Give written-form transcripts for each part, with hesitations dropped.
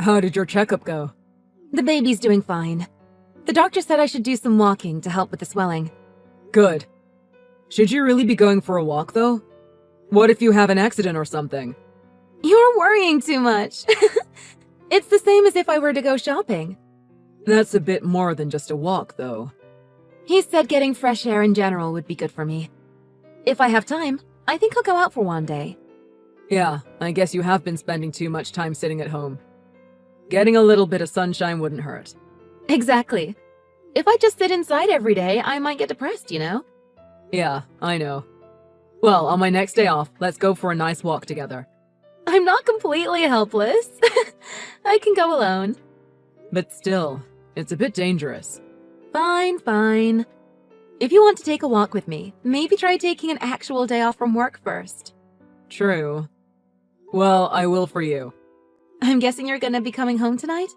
How did your checkup go? The baby's doing fine. The doctor said I should do some walking to help with the swelling. Good. Should you really be going for a walk, though? What if you have an accident or something? You're worrying too much. It's the same as if I were to go shopping. That's a bit more than just a walk, though. He said getting fresh air in general would be good for me. If I have time, I think I'll go out for one day. Yeah, I guess you have been spending too much time sitting at home. Getting a little bit of sunshine wouldn't hurt. Exactly. If I just sit inside every day, I might get depressed, you know? Yeah, I know. Well, on my next day off, let's go for a nice walk together. I'm not completely helpless. I can go alone. But still, it's a bit dangerous. Fine. If you want to take a walk with me, maybe try taking an actual day off from work first. True. Well, I will for you. I'm guessing you're gonna be coming home tonight?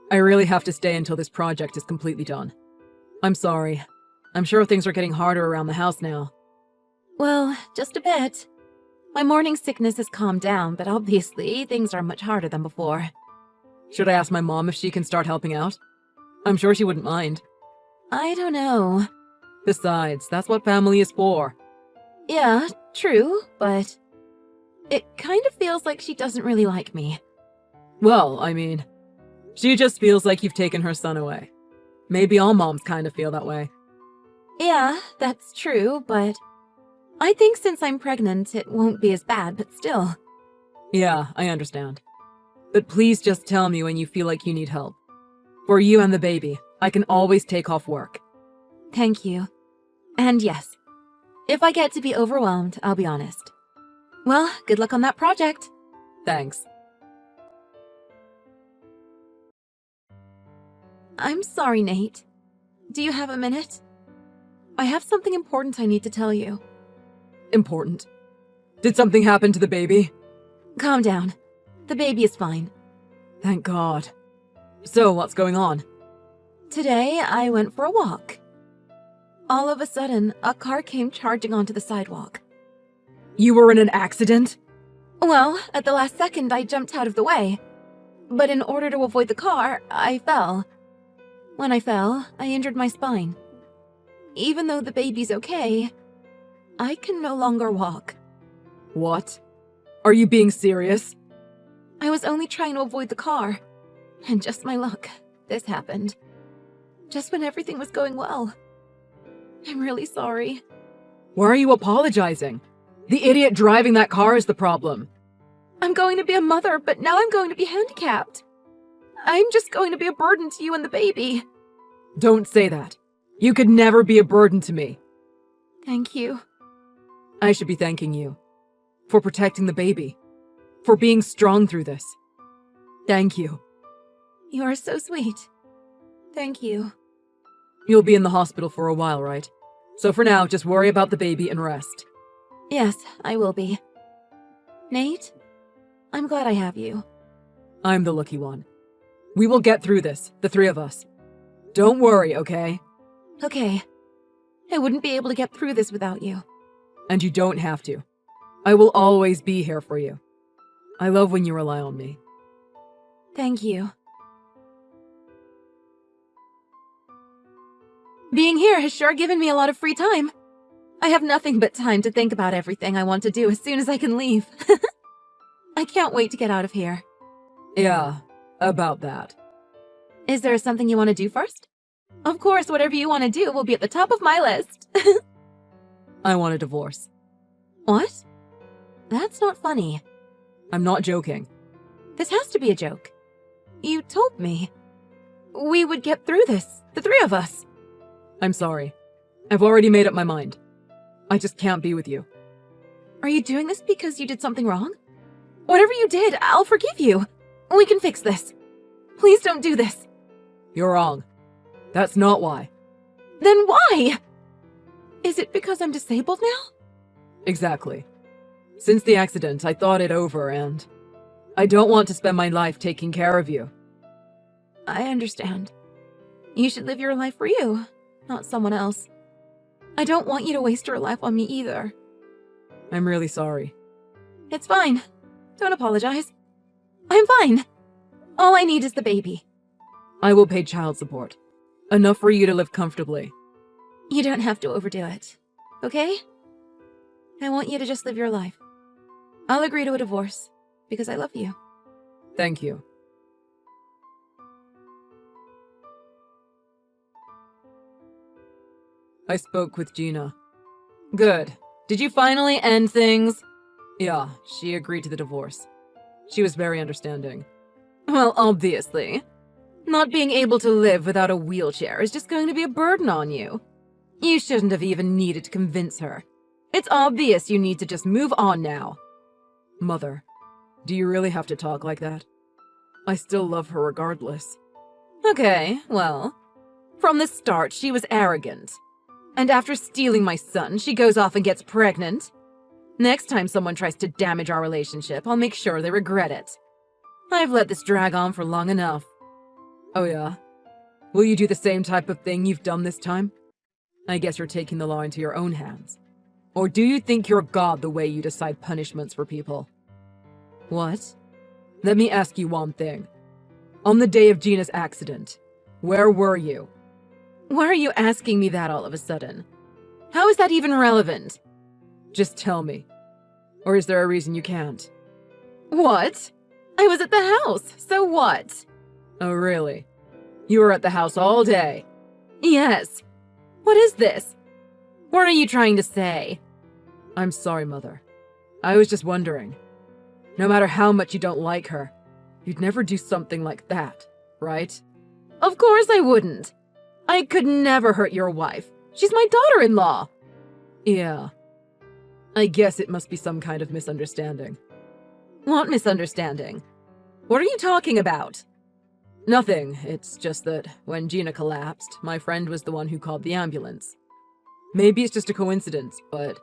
I really have to stay until this project is completely done. I'm sorry. I'm sure things are getting harder around the house now. Well, just a bit. My morning sickness has calmed down, but obviously things are much harder than before. Should I ask my mom if she can start helping out? I'm sure she wouldn't mind. I don't know. Besides, that's what family is for. Yeah, true, but it kind of feels like she doesn't really like me. Well, I mean, she just feels like you've taken her son away. Maybe all moms kind of feel that way. Yeah, that's true, but I think since I'm pregnant, it won't be as bad, but still. Yeah, I understand. But please just tell me when you feel like you need help. For you and the baby, I can always take off work. Thank you. And yes, if I get to be overwhelmed, I'll be honest. Well, good luck on that project. Thanks. I'm sorry, Nate. Do you have a minute? I have something important I need to tell you. Important. Did something happen to the baby? Calm down. The baby is fine. Thank God. So, what's going on? Today, I went for a walk. All of a sudden, a car came charging onto the sidewalk. You were in an accident? Well, at the last second, I jumped out of the way. But in order to avoid the car, I fell. When I fell, I injured my spine. Even though the baby's okay, I can no longer walk. What? Are you being serious? I was only trying to avoid the car. And just my luck, this happened. Just when everything was going well. I'm really sorry. Why are you apologizing? The idiot driving that car is the problem. I'm going to be a mother, but now I'm going to be handicapped. I'm just going to be a burden to you and the baby. Don't say that. You could never be a burden to me. Thank you. I should be thanking you. For protecting the baby. For being strong through this. Thank you. You are so sweet. Thank you. You'll be in the hospital for a while, right? So for now, just worry about the baby and rest. Yes, I will be. Nate, I'm glad I have you. I'm the lucky one. We will get through this, the three of us. Don't worry, okay? Okay. I wouldn't be able to get through this without you. And you don't have to. I will always be here for you. I love when you rely on me. Thank you. Being here has sure given me a lot of free time. I have nothing but time to think about everything I want to do as soon as I can leave. I can't wait to get out of here. Yeah, about that. Is there something you want to do first? Of course, whatever you want to do will be at the top of my list. I want a divorce. What? That's not funny. I'm not joking. This has to be a joke. You told me. We would get through this, the three of us. I'm sorry. I've already made up my mind. I just can't be with you. Are you doing this because you did something wrong? Whatever you did, I'll forgive you. We can fix this. Please don't do this. You're wrong. That's not why. Then why? Is it because I'm disabled now? Exactly. Since the accident, I thought it over and I don't want to spend my life taking care of you. I understand. You should live your life for you, not someone else. I don't want you to waste your life on me either. I'm really sorry. It's fine. Don't apologize. I'm fine. All I need is the baby. I will pay child support. Enough for you to live comfortably. You don't have to overdo it, okay? I want you to just live your life. I'll agree to a divorce, because I love you. Thank you. I spoke with Gina. Good. Did you finally end things? Yeah, she agreed to the divorce. She was very understanding. Well, obviously. Not being able to live without a wheelchair is just going to be a burden on you. You shouldn't have even needed to convince her. It's obvious you need to just move on now. Mother, do you really have to talk like that? I still love her regardless. Okay, well, from the start she was arrogant. And after stealing my son, she goes off and gets pregnant. Next time someone tries to damage our relationship, I'll make sure they regret it. I've let this drag on for long enough. Oh yeah? Will you do the same type of thing you've done this time? I guess you're taking the law into your own hands. Or do you think you're God the way you decide punishments for people? What? Let me ask you one thing. On the day of Gina's accident, where were you? Why are you asking me that all of a sudden? How is that even relevant? Just tell me. Or is there a reason you can't? What? I was at the house, so what? Oh, really? You were at the house all day? Yes. What is this? What are you trying to say? I'm sorry, Mother. I was just wondering. No matter how much you don't like her, you'd never do something like that, right? Of course I wouldn't. I could never hurt your wife. She's my daughter-in-law. Yeah. I guess it must be some kind of misunderstanding. What misunderstanding? What are you talking about? Nothing. It's just that when Gina collapsed, my friend was the one who called the ambulance. Maybe it's just a coincidence, but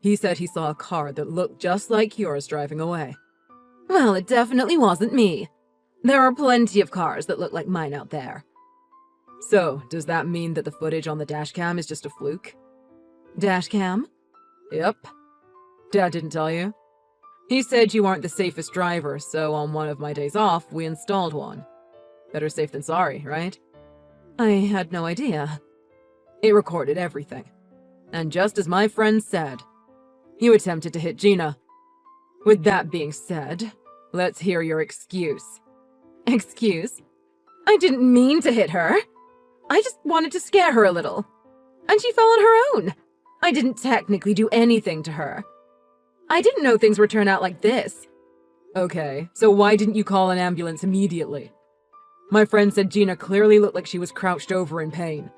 he said he saw a car that looked just like yours driving away. Well, it definitely wasn't me. There are plenty of cars that look like mine out there. So, does that mean that the footage on the dashcam is just a fluke? Dashcam? Yep. Dad didn't tell you? He said you aren't the safest driver, so on one of my days off, we installed one. Better safe than sorry, right? I had no idea. It recorded everything. And just as my friend said, you attempted to hit Gina. With that being said, let's hear your excuse. Excuse? I didn't mean to hit her. I just wanted to scare her a little. And she fell on her own. I didn't technically do anything to her. I didn't know things would turn out like this. Okay, so why didn't you call an ambulance immediately? My friend said Gina clearly looked like she was crouched over in pain.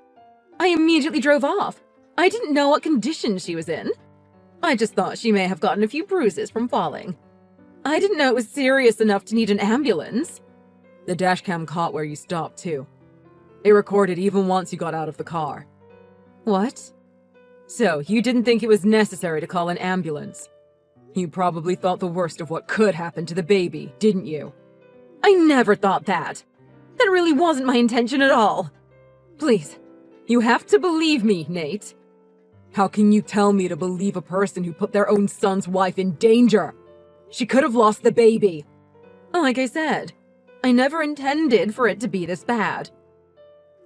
I immediately drove off. I didn't know what condition she was in. I just thought she may have gotten a few bruises from falling. I didn't know it was serious enough to need an ambulance. The dashcam caught where you stopped, too. It recorded even once you got out of the car. What? So, you didn't think it was necessary to call an ambulance? You probably thought the worst of what could happen to the baby, didn't you? I never thought that. That really wasn't my intention at all. Please, you have to believe me, Nate. How can you tell me to believe a person who put their own son's wife in danger? She could have lost the baby. Like I said, I never intended for it to be this bad.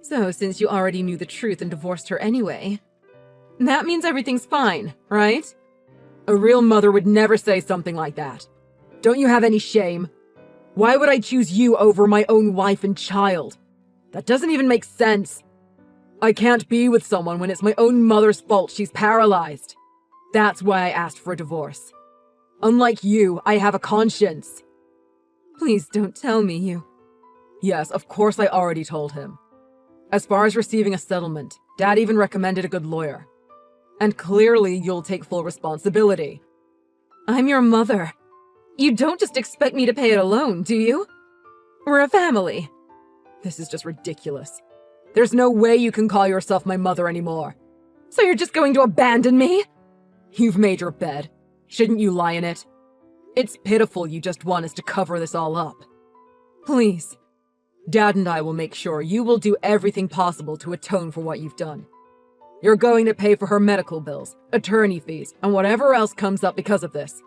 So, since you already knew the truth and divorced her anyway, that means everything's fine, right? A real mother would never say something like that. Don't you have any shame? Why would I choose you over my own wife and child? That doesn't even make sense. I can't be with someone when it's my own mother's fault she's paralyzed. That's why I asked for a divorce. Unlike you, I have a conscience. Please don't tell me you... Yes, of course I already told him. As far as receiving a settlement, Dad even recommended a good lawyer. And clearly you'll take full responsibility. I'm your mother. You don't just expect me to pay it alone, do you? We're a family. This is just ridiculous. There's no way you can call yourself my mother anymore. So you're just going to abandon me? You've made your bed. Shouldn't you lie in it? It's pitiful you just want us to cover this all up. Please. Dad and I will make sure you will do everything possible to atone for what you've done. You're going to pay for her medical bills, attorney fees, and whatever else comes up because of this.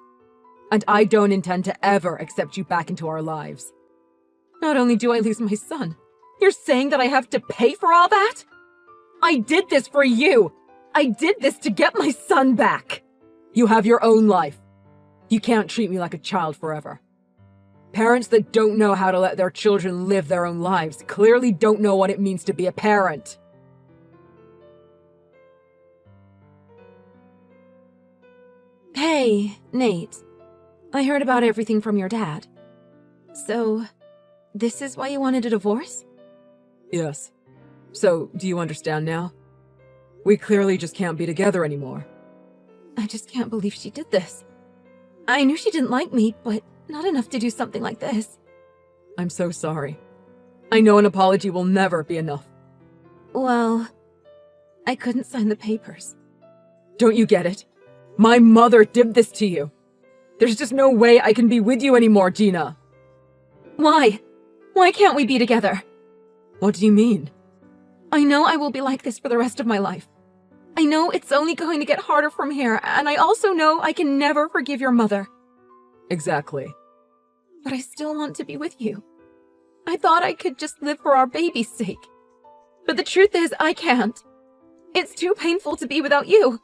And I don't intend to ever accept you back into our lives. Not only do I lose my son, you're saying that I have to pay for all that? I did this for you! I did this to get my son back! You have your own life. You can't treat me like a child forever. Parents that don't know how to let their children live their own lives clearly don't know what it means to be a parent. Hey, Nate. I heard about everything from your dad. So, this is why you wanted a divorce? Yes. So, do you understand now? We clearly just can't be together anymore. I just can't believe she did this. I knew she didn't like me, but not enough to do something like this. I'm so sorry. I know an apology will never be enough. Well, I couldn't sign the papers. Don't you get it? My mother did this to you. There's just no way I can be with you anymore, Gina. Why? Why can't we be together? What do you mean? I know I will be like this for the rest of my life. I know it's only going to get harder from here, and I also know I can never forgive your mother. Exactly. But I still want to be with you. I thought I could just live for our baby's sake. But the truth is, I can't. It's too painful to be without you.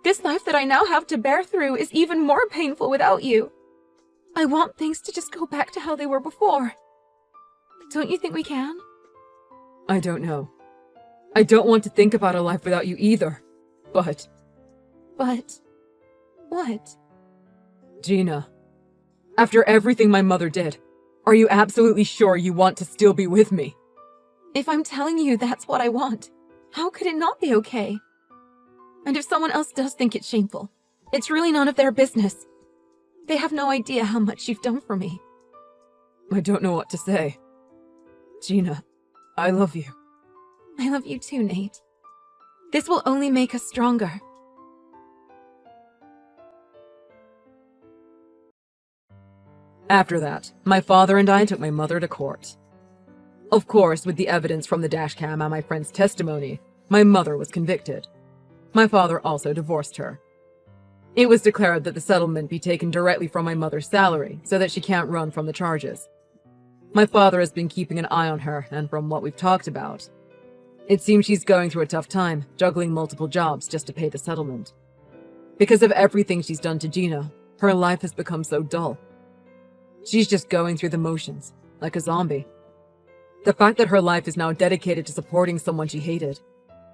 This life that I now have to bear through is even more painful without you. I want things to just go back to how they were before. Don't you think we can? I don't know. I don't want to think about a life without you either. But... But... what? Gina, after everything my mother did, are you absolutely sure you want to still be with me? If I'm telling you that's what I want, how could it not be okay? And if someone else does think it's shameful, it's really none of their business. They have no idea how much you've done for me. I don't know what to say. Gina, I love you. I love you too, Nate. This will only make us stronger. After that, my father and I took my mother to court. Of course, with the evidence from the dashcam and my friend's testimony, my mother was convicted. My father also divorced her. It was declared that the settlement be taken directly from my mother's salary so that she can't run from the charges. My father has been keeping an eye on her, and from what we've talked about, it seems she's going through a tough time, juggling multiple jobs just to pay the settlement. Because of everything she's done to Gina, her life has become so dull. She's just going through the motions, like a zombie. The fact that her life is now dedicated to supporting someone she hated,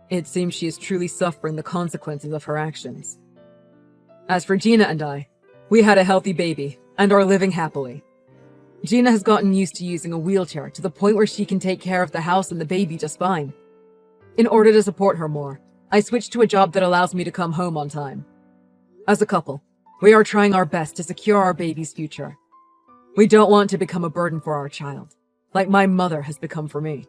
it seems she is truly suffering the consequences of her actions. As for Gina and I, we had a healthy baby and are living happily. Gina has gotten used to using a wheelchair to the point where she can take care of the house and the baby just fine. In order to support her more, I switched to a job that allows me to come home on time. As a couple, we are trying our best to secure our baby's future. We don't want to become a burden for our child, like my mother has become for me.